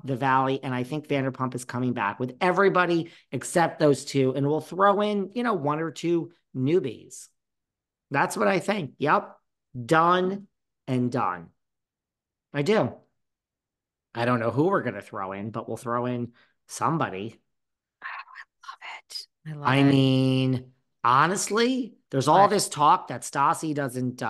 the Valley, and I think Vanderpump is coming back with everybody except those two, and we'll throw in, one or two newbies. That's what I think. Yep. Done and done. I do. I don't know who we're going to throw in, but we'll throw in somebody. Love it. I love I it. mean, honestly, there's all What? this talk that Stassi doesn't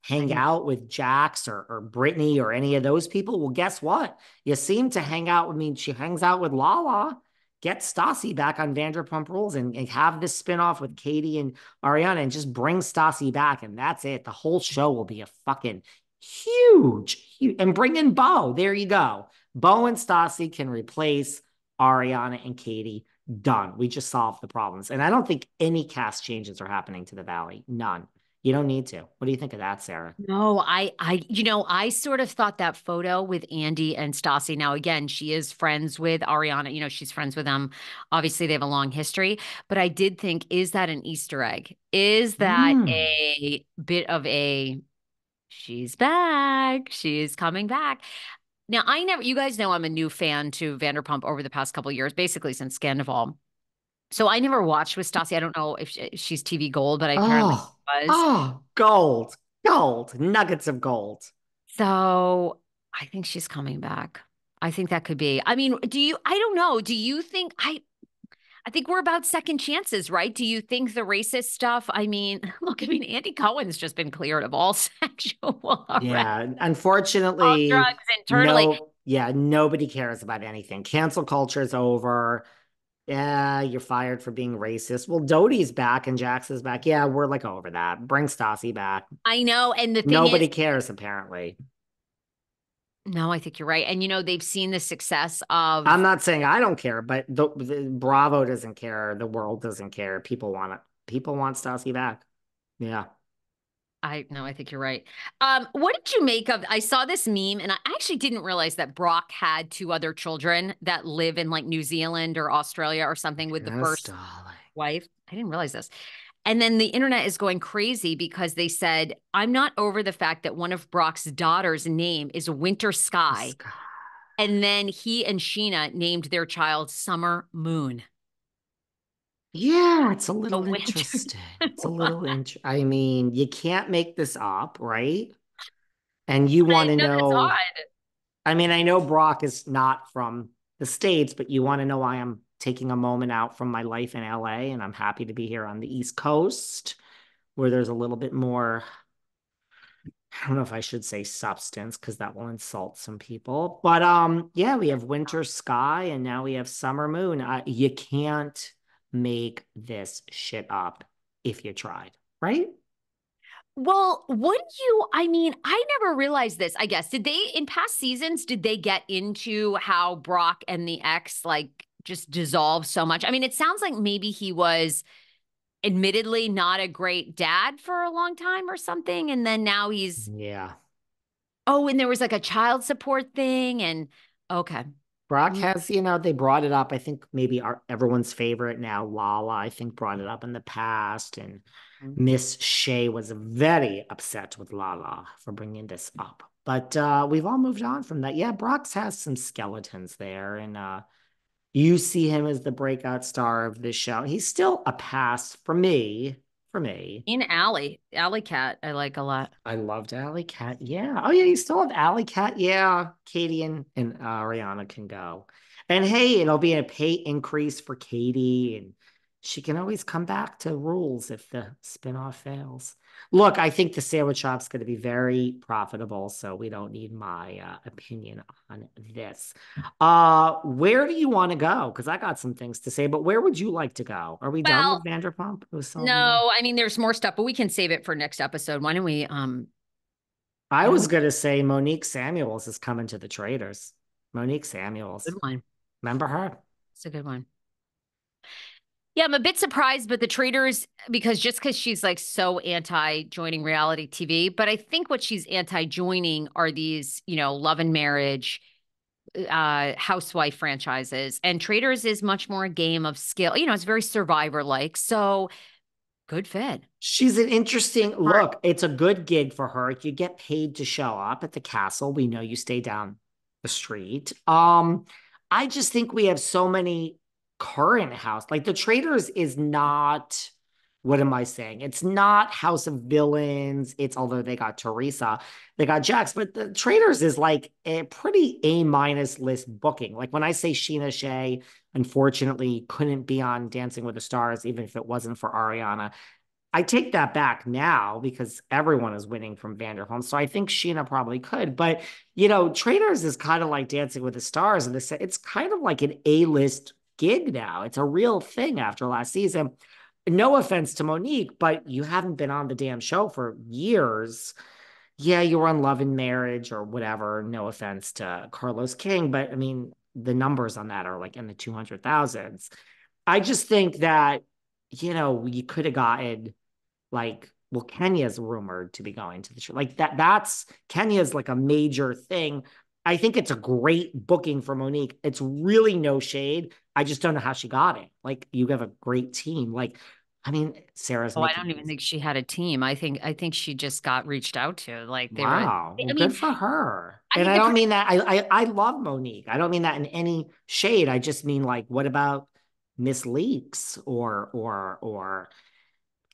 hang I out with Jax or Brittany or any of those people. Well, guess what? You seem to hang out. I mean, she hangs out with Lala. Get Stassi back on Vanderpump Rules and have this spinoff with Katie and Ariana and just bring Stassi back. And that's it. The whole show will be a fucking huge. And bring in Bo. There you go. Bo and Stassi can replace Ariana and Katie. Done. We just solved the problems. And I don't think any cast changes are happening to the Valley. None. You don't need to. What do you think of that, Sarah? No, I sort of thought that photo with Andy and Stassi. Now, again, she is friends with Ariana. She's friends with them. Obviously, they have a long history. But I did think, is that an Easter egg? Is that Hmm. a bit of a she's back? She's coming back. Now, you guys know I'm a new fan to Vanderpump over the past couple of years, basically since Scandival. So I never watched with Stassi. I don't know if she's TV gold, but apparently Oh, she was. gold, gold, nuggets of gold. So I think she's coming back. I think that could be. I mean, I don't know. Do you think I think we're about second chances, right? Do you think the racist stuff? I mean, look, Andy Cohen's just been cleared of all sexual harassment, Yeah, all unfortunately, drugs internally. nobody cares about anything. Cancel culture is over. Yeah, you're fired for being racist. Well, Dodie's back and Jax is back. Yeah, we're like over that. Bring Stassi back. I know. And the thing is, Nobody cares, apparently. no, I think you're right. And they've seen the success of I'm not saying I don't care, but the Bravo doesn't care. The world doesn't care. People want it. People want Stassi back. Yeah. I no, I think you're right. What did you make of? I saw this meme, and I actually didn't realize that Brock had two other children that live in like New Zealand or Australia or something with the Yes, first darling. wife. I didn't realize this. And then the internet is going crazy because they said, I'm not over the fact that one of Brock's daughter's name is Winter Sky. Sky. And then he and Sheena named their child Summer Moon. Yeah, it's a A little winter. interesting. It's a little I mean, you can't make this up, right? And you want to That's know, odd. I mean, I know Brock is not from the States, but you want to know why I'm taking a moment out from my life in LA and I'm happy to be here on the East Coast where there's a little bit more, I don't know if I should say substance because that will insult some people. But yeah, we have winter sky and now we have summer moon. You can't make this shit up if you tried, right? Well, I never realized this, I guess. In past seasons, did they get into how Brock and the ex like just dissolved so much? I mean, it sounds like maybe he was admittedly not a great dad for a long time or something. And then now Yeah. oh, and there was like a child support thing. And okay. Brock Mm, has, they brought it up. I think maybe everyone's favorite now, Lala, I think brought it up in the past. And mm. Miss Shea was very upset with Lala for bringing this up. But we've all moved on from that. Yeah, Brock's has some skeletons there. And you see him as the breakout star of this show. He's still a pass for me. For me. In Alley Cat, I like a lot. I loved Alley Cat. Yeah. Oh, yeah. You still have Alley Cat. Yeah. Katie and Ariana can go. And hey, it'll be a pay increase for Katie. And she can always come back to rules if the spinoff fails. Look, I think the sandwich shop's going to be very profitable. So we don't need my opinion on this. Where do you want to go? Because I got some things to say, but where would you like to go? Are we done Well, with Vanderpump? It was so more. no, there's more stuff, but we can save it for next episode. Why don't we I why don't was we gonna say Monique Samuels is coming to the Traders. Monique good Samuels. one. Remember her? It's a good one. Yeah, I'm a bit surprised, but the traders, because she's like so anti joining reality TV, but I think what she's anti joining are these, love and marriage, housewife franchises. And traders is much more a game of skill. It's very survivor like. So good fit. She's an interesting look. It's a good gig for her. You get paid to show up at the castle. We know you stay down the street. I just think we have so many current house. Like the Traders is not, what am I saying? It's not House of Villains. It's although they got Teresa, they got Jax, but the Traders is like a pretty A-minus list booking. Like when I say Sheena Shea, unfortunately, couldn't be on Dancing with the Stars, even if it wasn't for Ariana. I take that back now because everyone is winning from Vanderpump. So I think Sheena probably could. But, Traders is kind of like Dancing with the Stars. And it's kind of like an A-list gig now. It's a real thing after last season. No offense to Monique, but you haven't been on the damn show for years. Yeah, you were on Love and Marriage or whatever. No offense to Carlos King, but I mean, the numbers on that are like in the 200,000s. I just think that, you could have gotten like, well, Kenya's rumored to be going to the show. Like that's Kenya's like a major thing. I think it's a great booking for Monique. It's really no shade. I just don't know how she got it. Like you have a great team. Like, I mean, Sarah's Oh, I making don't even think she had a team. I think she just got reached out to. Like they were, wow. Well, I good mean, for her. I And think I the don't mean that I love Monique. I don't mean that in any shade. I just mean like, what about Miss Leaks or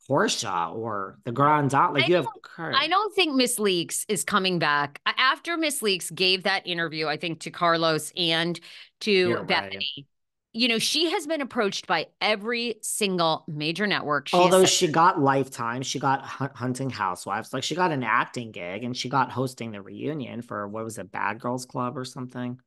Portia or the Grand Dot? Like I you have don't I current. don't think Miss Leaks is coming back. After Miss Leaks gave that interview, I think to Carlos and to You're right. Bethany, she has been approached by every single major network. She has Although said, she got Lifetime, she got Hunting Housewives, like she got an acting gig and she got hosting the reunion for what was it, Bad Girls Club or something.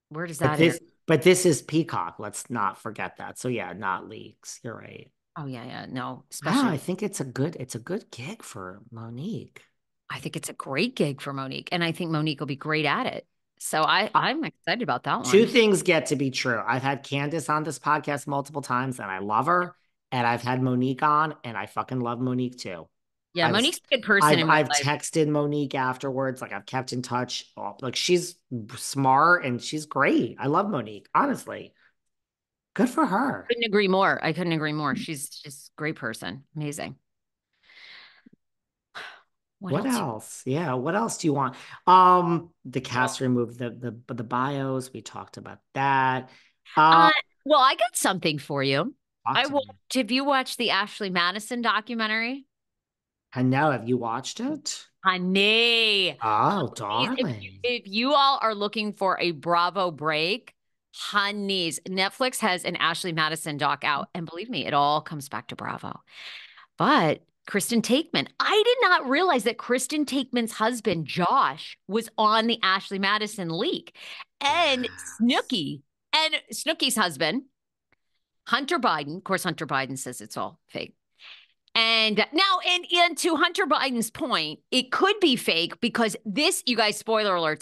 where does But that air? this is Peacock. Let's not forget that. So yeah, not leaks. You're right. Oh yeah, yeah. No, Yeah, especially I think it's a good gig for Monique. I think it's a great gig for Monique. And I think Monique will be great at it. So Uh, I'm excited about that Two one. things get to be true. I've had Candace on this podcast multiple times and I love her. And I've had Monique on and I fucking love Monique too. Yeah, I've Monique's a good person I've in real I've life. texted Monique afterwards. Like I've kept in touch. Like she's smart and she's great. I love Monique, honestly. Good for her. Couldn't agree more. I couldn't agree more. She's just a great person. Amazing. What What else? else? Yeah, what else do you want? The cast removed the bios. We talked about that. Uh, Uh, well, I got something for you. talk I to me. watched, have you watched the Ashley Madison documentary? And now, have you watched it? Honey, Oh, please, if you, darling. if you all are looking for a Bravo break, honeys, Netflix has an Ashley Madison doc out. And believe me, it all comes back to Bravo. But Kristen Taekman, I did not realize that Kristen Taekman's husband, Josh, was on the Ashley Madison leak. And Yes. Snooki's husband, Hunter Biden, of course, Hunter Biden says it's all fake. And now, and to Hunter Biden's point, it could be fake because this, you guys, spoiler alert,